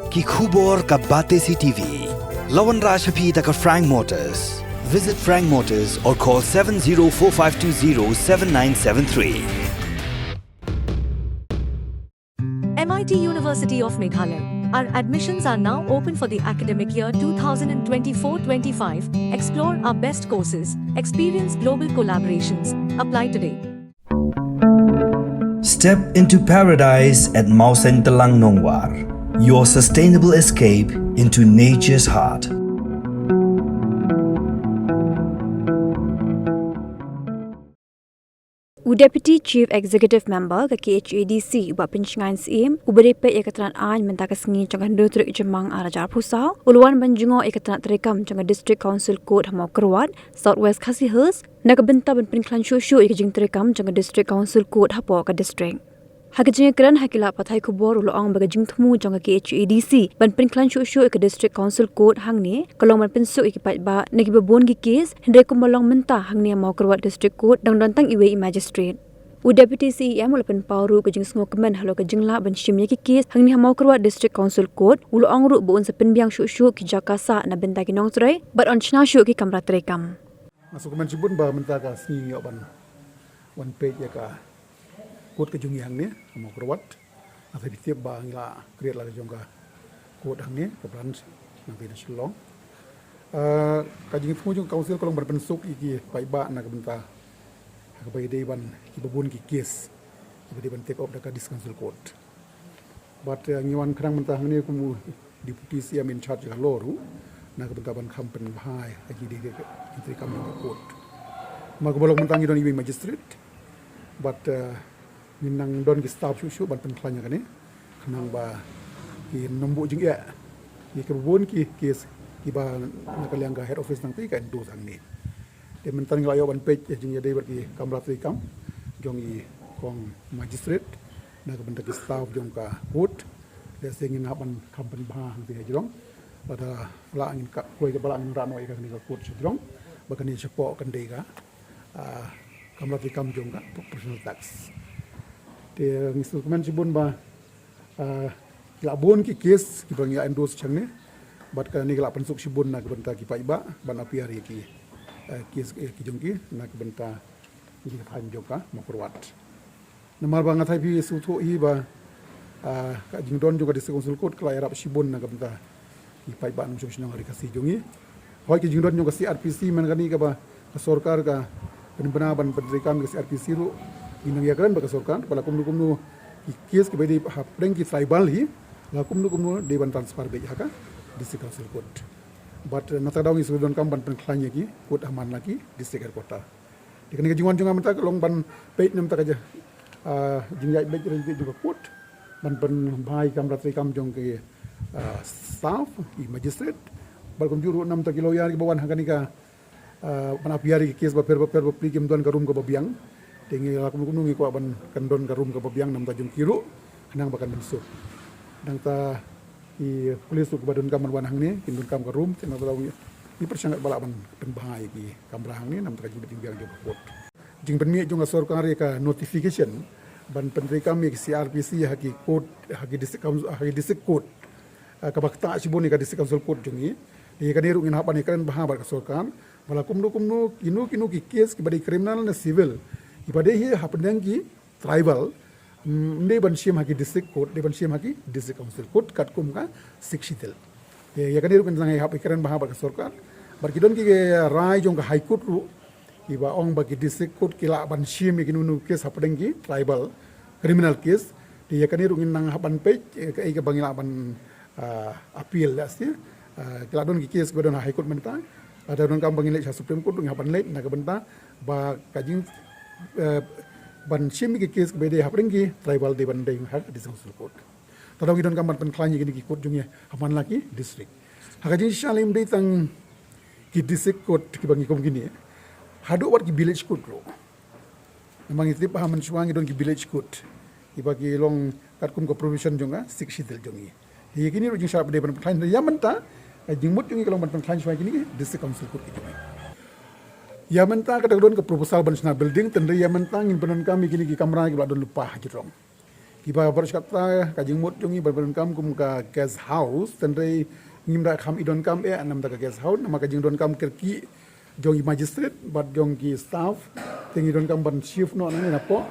ki khubor ka bate CTV. Lawan Rashaphi taka Frank Motors. Visit Frank Motors or call 7045207973. MIT University of Meghalaya. Our admissions are now open for the academic year 2024-25. Explore our best courses, experience global collaborations. Apply today. Step into paradise at Mawkyrwat Nongwar. Your sustainable escape into nature's heart. Deputy Chief Executive Member ke KHADC buat Pynkhlaiñ SIM uberepet ikatan an mentakas ngi jangan dutrik jemang arajar pusau uluan banjungo ikatan terekam jangan District Council Code Mawkyrwat Southwest Khasi Hills nak benta ban Pynkhlaiñ Shuh ikajing terekam jangan District Council Code hapo ka district hakajing keran hakila pathai kubor uloang bagajing thmu jangan KHADC ban Pynkhlaiñ Shuh ik District Council Code hangni kalong ban pensu ikipat ba nagi babon gi case hendre kumbalong menta hangni Mawkyrwat District Code dang dantang iwe magistrate Deputy CEM ulapan pauru kajing sengo kemen halo kajing la ban shimnya ki case hangni Mawkyrwat District Council Code ulo angru buun sa penbiang Shuh ki jakasa na benta ki nong trai but on chna Shuh ki kamra terekam masuk kemen sibun ba menta ka singi ban one page ya ka code kajung yang ni Mawkyrwat atau ditiap ba ngila create la kajung ka code hang ni ka branch nang tin Shillong kajing thujung council kolong berpensuk iki pai ba na ka benta kabai day ban kibabun ki case kabai ban take off da District Council Court but ngiwan khrang mentah ni kumu deputy CM in charge ka loru na ka ban kampen bhai aki di entry kam ka court magbalok mentang idon iwi magistrate but minang don ki staff Shuh ban Pynkhlaiñ ka ni khnang ba ki nombo jing ya ki kibabun ki case ki ba nakaliang ka head office nang ti ka ndo sang ni de mentan nglayo ban page jing ya dei berki kamra trikam jong i kong magistrate na ka benda ki staff jong ka court de singin ban kampen ba hang ti jong pada la angin ka koi ka bala angin rano ka ni ka court jong ba kan ni sepo kan dei ka kamra trikam jong ka personal tax de ngisul kemen sibun ba labon ki case ki bang ya endorse chang ni bat ka ni la pensuk sibun na ka benta ki pai ba ban api hari ki kes ki jongki nak benta ki phan joka Mawkyrwat namar bang athai bi su tho hi ba ka jing don juga District Council Code kala arab sibun nak benta ki pai ba nam chong hari kasi jongi hoi ki jing don joka CRPC man kani ka ba ka sarkar ka benar ban pendirikan ke CRPC ru inang ya kan ba ka sarkar bala kumnu ki kes ki ba di hapdeng ki tribal hi la kumnu de ban transfer be ha ka District Council Code but nata daw ngi sudon kam ban Pynkhlaiñ ki kut aman lagi district kota dikani jingon jonga menta long ban peit nem tak aja jingjai bej renti juga kut ban bhai kam ratri kam jong ke staff i magistrate bal kum juru 6 kilo yar ki bawan hakani ka ban apiari ki kes ba per pli kim don ka room ka babiang tingi la kum ngi ko ban kan don ka room ka babiang 6 jong kilo nang bakan bensu dang ta i pulis tu badun kam wan hang ni kindun kam ka room tena balawi ni persangat bala ban penbahai ki kamra hang ni nam ta ji biang jo court jing ben mi jong sarkar ka notification ban pendri kami ki CRPC haki court haki district court ka bakta sibuni ka District Council Court jongi ni ka niru ngin hapan ikran baha bar ka sarkar bala kumnu kinu ki case ki badi criminal na civil ki badi hi hapendang ki tribal ne ban shim haki district court de ban shim haki District Council Court kat kum ka sikshitel ya kan iru kan sangai hap ikran baha bar sarkar bar kidon ki rai jong ka high court ru iba ong bagi district court kila ban shim ki nu case hapdeng ki tribal criminal case ya kan iru ngin nang hapan page ka ai ka bangila ban appeal last kila don ki case godon high court menta ada don kam bangile Supreme Court ng hapan late na ka benta ba kajing ban shim ki case ke bede hapring ki tribal de ban dei ha District Council Court tadong idon kam ban Pynkhlaiñ ki court jung haman laki district hakajing shalim de tang ki district court ki bangi kom gini hadu wat ki village court ro namang itip haman suang idon ki village court iba ki long kat kum ko provision jung sik shitel jung hi kini ro jing sharap de ban Pynkhlaiñ ya menta jing mut jung ki long ban Pynkhlaiñ suang kini District Council Court ki jung ya menta ka don ke proposal ban national building tende ya menta ngin penon kami kini ki kamera ki don lupa hajrong Kiba baru kata kajing mut jongi berben kam kum ka guest house tendai ngim da kam idon kam anam da guest house nama kajing don kam kerki jongi magistrate bat jongi staff tengi don kam ban chief no ni na po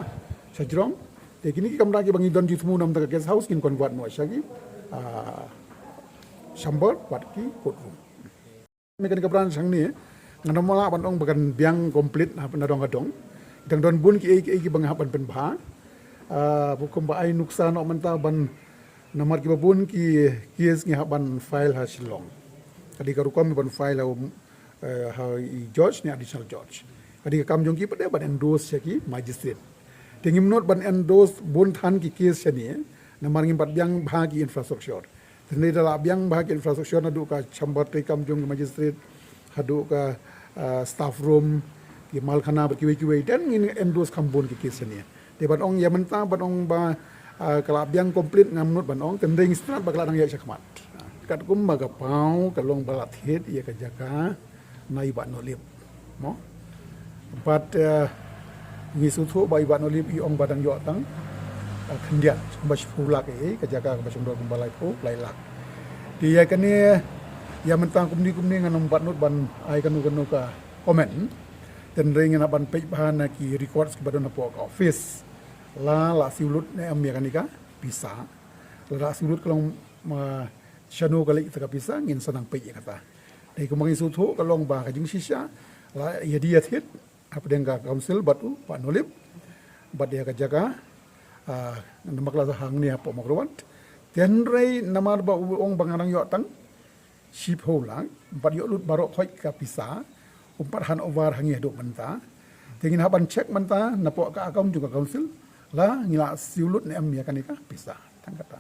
sajrong te kini ki kam da ki bangi don jitmu nam da guest house kin konvert no shagi chamber bat ki courtroom mekan kapran sang ni ngana mala ban ong bagan biang komplit na dong kadong dang don bun ki ki bang ban pen bha bukum ba ai nuksan no menta ban namar ki babun ki kies ngi ban file ha silong kadi ka rukom ban file ha George ni additional George kadi kam jong ki pade ban endorse ki magistrate tingim not ban endorse bun than ki kies ni namar ngi bat biang bha ki infrastructure tendai dala biang bha ki infrastructure na du ka chamber te kam jong magistrate hadu ka staff room ki malkhana berkiwe-kiwe dan ngin endorse kambon ki kies ni te ban ong ya menta ban ong ba kalap yang komplit ngamnut ban ong tending strat bakal nang ya sakmat kat kum maga pau kalong balat hit ya ka jaka nai ban nolip mo but ngi suthu bai ban nolip i ong badang yo tang khendiat bas pulak ka jaka ka basung do balai pu lailak ti ya kani ya menta kumni nganong ban not ban ai kanu ka comment tending na ban page bahan ki records ki badon po office la siulut ne amya kanika bisa la siulut kalong chanu kali taka bisa ngin sanang pe kata dai kumangi suthu kalong ba ka jing sisya la ya dia thit apa denga council batu pa nolip bat dia ka jaga namakla hang ni apa Mawkyrwat tenrei namar ba ong bangarang yo tang ship holang bat yo lut barok khoi ka bisa umpat han over hangi do menta tingin haban check menta napo ka account juga council la ngila siulut ne am ya kanika bisa tangkata